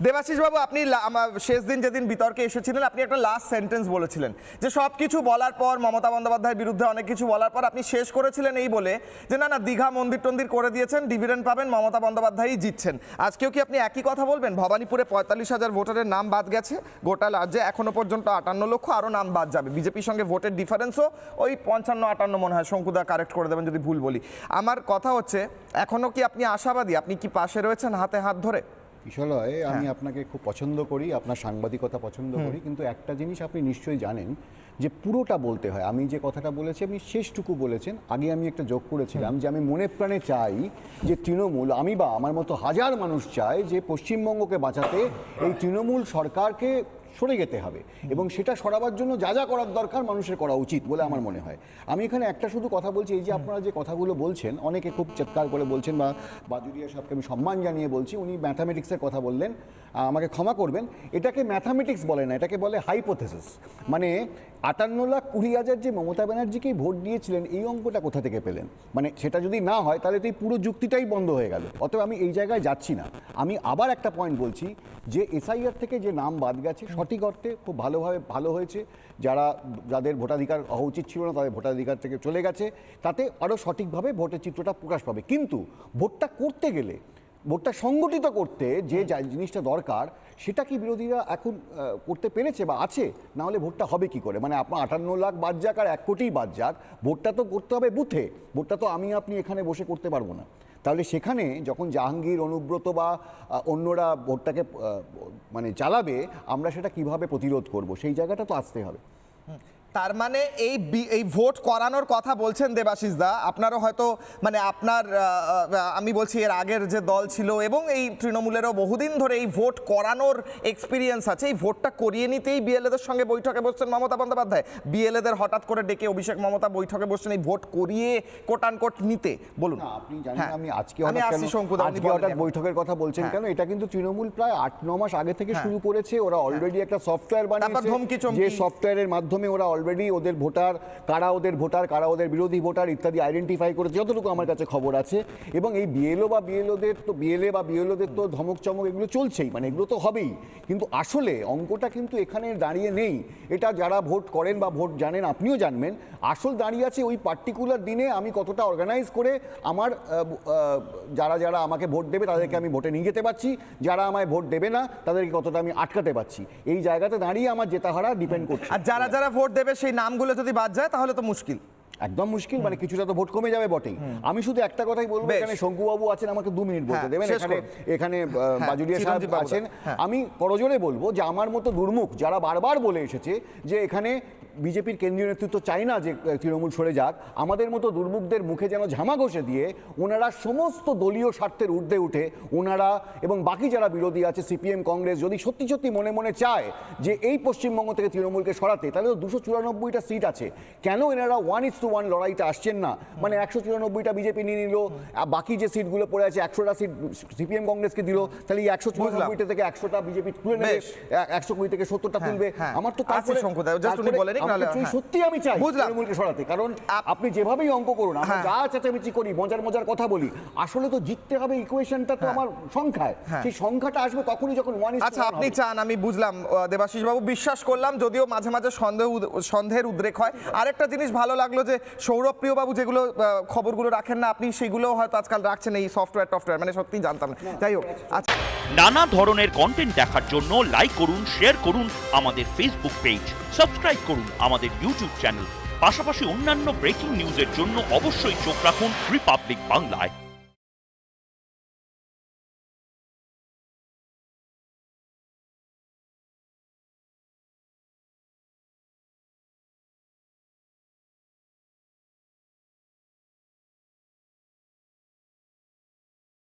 দেবাশিস বাবু, আপনি শেষ দিন যেদিন বিতর্কে এসেছিলেন, আপনি একটা লাস্ট সেন্টেন্স বলেছিলেন যে সব কিছু বলার পর, মমতা বন্দ্যোপাধ্যায়ের বিরুদ্ধে অনেক কিছু বলার পর আপনি শেষ করেছিলেন এই বলে যে না না, দীঘা মন্দির টন্দির করে দিয়েছেন, ডিভিডেন্ড পাবেন, মমতা বন্দ্যোপাধ্যায়ই জিতছেন। আজকেও কি আপনি একই কথা বলবেন? ভবানীপুরে 45,000 ভোটারের নাম বাদ গেছে, গোটা রাজ্যে এখনো পর্যন্ত 58 লক্ষ, আরও নাম বাদ যাবে। বিজেপির সঙ্গে ভোটের ডিফারেন্সও ওই 55-58 মনে হয়, শঙ্কুদা কারেক্ট করে দেবেন যদি ভুল বলি। আমার কথা হচ্ছে, এখনো কি আপনি আশাবাদী? আপনি কি পাশে রয়েছেন হাতে হাত ধরে? কিশলয়, আমি আপনাকে খুব পছন্দ করি, আপনার সাংবাদিকতা পছন্দ করি, কিন্তু একটা জিনিস আপনি নিশ্চয়ই জানেন যে পুরোটা বলতে হয়। আমি যে কথাটা বলেছি আপনি শেষটুকু বলেছেন। আগে আমি একটা যোগ করেছিলাম যে আমি মনে প্রাণে চাই যে তৃণমূল, আমি বা আমার মতো হাজার মানুষ চায় যে পশ্চিমবঙ্গকে বাঁচাতে এই তৃণমূল সরকারকে সরে যেতে হবে, এবং সেটা সরাবার জন্য যা যা করার দরকার মানুষের করা উচিত বলে আমার মনে হয়। আমি এখানে একটা শুধু কথা বলছি, এই যে আপনারা যে কথাগুলো বলছেন, অনেকে খুব চিৎকার করে বলছেন, বা বাজুরিয়া সাহেবকে আমি সম্মান জানিয়ে বলছি, উনি ম্যাথামেটিক্সের কথা বললেন, আমাকে ক্ষমা করবেন, এটাকে ম্যাথামেটিক্স বলে না, এটাকে বলে হাইপোথেসিস। মানে 58,20,000 যে মমতা ব্যানার্জিকেই ভোট দিয়েছিলেন, এই অঙ্কটা কোথা থেকে পেলেন? মানে সেটা যদি না হয় তাহলে তো এই পুরো যুক্তিটাই বন্ধ হয়ে গেল। অতএব আমি এই জায়গায় যাচ্ছি না। আমি আবার একটা পয়েন্ট বলছি যে এসআইআর থেকে যে নাম বাদ গেছে, সঠিক অর্থে খুব ভালো হয়েছে। যাদের ভোটাধিকার হওয়া উচিত ছিল না তাদের ভোটাধিকার থেকে চলে গেছে, তাতে আরও সঠিকভাবে ভোটের চিত্রটা প্রকাশ পাবে। কিন্তু ভোটটা করতে গেলে, ভোটটা সংগঠিত করতে যে জিনিসটা দরকার, সেটা কি বিরোধীরা এখন করতে পেরেছে বা আছে? না হলে ভোটটা হবে কি করে? মানে আপনার 58 লাখ বাদ যাক আর 1 কোটি বাদ যাক, ভোটটা তো করতে হবে বুথে। ভোটটা তো আমি আপনি এখানে বসে করতে পারবো না। তাহলে সেখানে যখন জাহাঙ্গীর, অনুব্রত বা অন্যরা ভোটটাকে মানে চালাবে, আমরা সেটা কিভাবে প্রতিরোধ করব, সেই জায়গাটা তো আসতে হবে। তার মানে এই ভোট করানোর কথা বলছেন দেবাশিস দা, আপনারও হয়তো মানে আপনার আমি বলছি এর আগের যে দল ছিল এবং এই তৃণমূলেরও বহুদিন ধরে এই ভোট করানোর এক্সপিরিয়েন্স আছে। এই ভোটটা করিয়ে নিতেই বিএলএদের সঙ্গে বৈঠকে বসছেন মমতা বন্দ্যোপাধ্যায়। বিএলএদের হঠাৎ করে ডেকে অভিষেক মমতা বৈঠকে বসছেন এই ভোট করিয়ে কোটানকোট নিতে। বলুন। আপনি জানেন আমি আজকে হঠাৎ বৈঠকের কথা বলছেন কেন? এটা কিন্তু তৃণমূল প্রায় 8-9 মাস আগে থেকে শুরু করেছে। ওরা অলরেডি একটা সফটওয়্যার বানিয়েছে, যে সফটওয়্যারের মাধ্যমে ওরা অলরেডি ওদের ভোটার, কারা ওদের বিরোধী ভোটার ইত্যাদি আইডেন্টিফাই করেছে, যতটুকু আমার কাছে খবর আছে। এবং এই বিএলওদের তো ধমক চমক এগুলো চলছেই, মানে এগুলো তো হবেই। কিন্তু আসলে অঙ্কটা কিন্তু এখানে দাঁড়িয়ে নেই। এটা যারা ভোট করেন বা ভোট জানেন, আপনিও জানবেন, আসল দাঁড়িয়ে আছে ওই পার্টিকুলার দিনে আমি কতটা অর্গানাইজ করে আমার যারা আমাকে ভোট দেবে তাদেরকে আমি ভোটে নিয়ে যেতে পারছি, যারা আমায় ভোট দেবে না তাদেরকে কতটা আমি আটকাতে পারছি। এই জায়গাতে দাঁড়িয়ে আমার জেতা হারা ডিপেন্ড করছে। আর যারা ভোট দেবে সেই নামগুলো যদি বাদ যায় তাহলে তো মুশকিল, একদম মুশকিল। মানে কিছুটা তো ভোট কমে যাবে বটেই। আমি শুধু একটা কথাই বলবো, এখানে শঙ্কুবাবু আছেন, আমাকে 2 মিনিট বলতে দেবেন। এখানে বাজুরিয়া সাহেব আছেন। আমি করজোরে বলবো যে আমার মতো দুর্মুখ যারা বারবার বলে এসেছে যে এখানে বিজেপির কেন্দ্রীয় নেতৃত্ব চাই না যে তৃণমূল সরে যাক, আমাদের মতো দুর্মুখদের মুখে যেন ঝামা ঘষে দিয়ে ওনারা সমস্ত দলীয় স্বার্থের ঊর্ধ্বে উঠে ওনারা এবং বাকি যারা বিরোধী আছে, সিপিএম, কংগ্রেস, যদি সত্যি সত্যি মনে মনে চায় যে এই পশ্চিমবঙ্গ থেকে তৃণমূলকে সরাতে, তাহলে তো 294টা সিট আছে। কেন এনারা 1:1 লড়াইতে আসছেন না? মানে 194টা বিজেপি নিয়ে নিল, বাকি যে সিটগুলো পড়ে আছে 100টা সিট সিপিএম কংগ্রেসকে দিল, তাহলে এই 194টা থেকে 100টা বিজেপি তুলে নেবে, 120 থেকে 70টা তুলবে। আমার তো তারপরে সত্যি আমি চাই তৃণমূলকে সরাতে, কারণ আপনি যেভাবেই অঙ্ক করুন, আমরা যা চেঁচামেচি করি, মজার কথা বলি, আসলে তো জিততে হবে। ইকুয়েশনটা তো আমার সংখ্যায়, সেই সংখ্যাটা আসবে তখনই যখন 1:1। আচ্ছা, আপনি চান, আমি বুঝলাম দেবাশিস বাবু, বিশ্বাস করলাম, যদিও মাঝে মাঝে সন্দেহের উদ্রেক হয়। আরেকটা জিনিস ভালো লাগলো যে সৌরভপ্রিয় বাবু যেগুলো খবরগুলো রাখেন না, আপনি সেগুলো হয়তো আজকাল রাখছেন এই সফটওয়্যার, মানে সত্যি জানতাম না। যাই হোক, আচ্ছা, নানা ধরনের কন্টেন্ট দেখার জন্য লাইক করুন, শেয়ার করুন আমাদের ফেসবুক পেজ, সাবস্ক্রাইব করুন আমাদের ইউটিউব চ্যানেল। পাশাপাশি অন্যান্য ব্রেকিং নিউজের জন্য অবশ্যই চোখ রাখুন রিপাবলিক বাংলায়।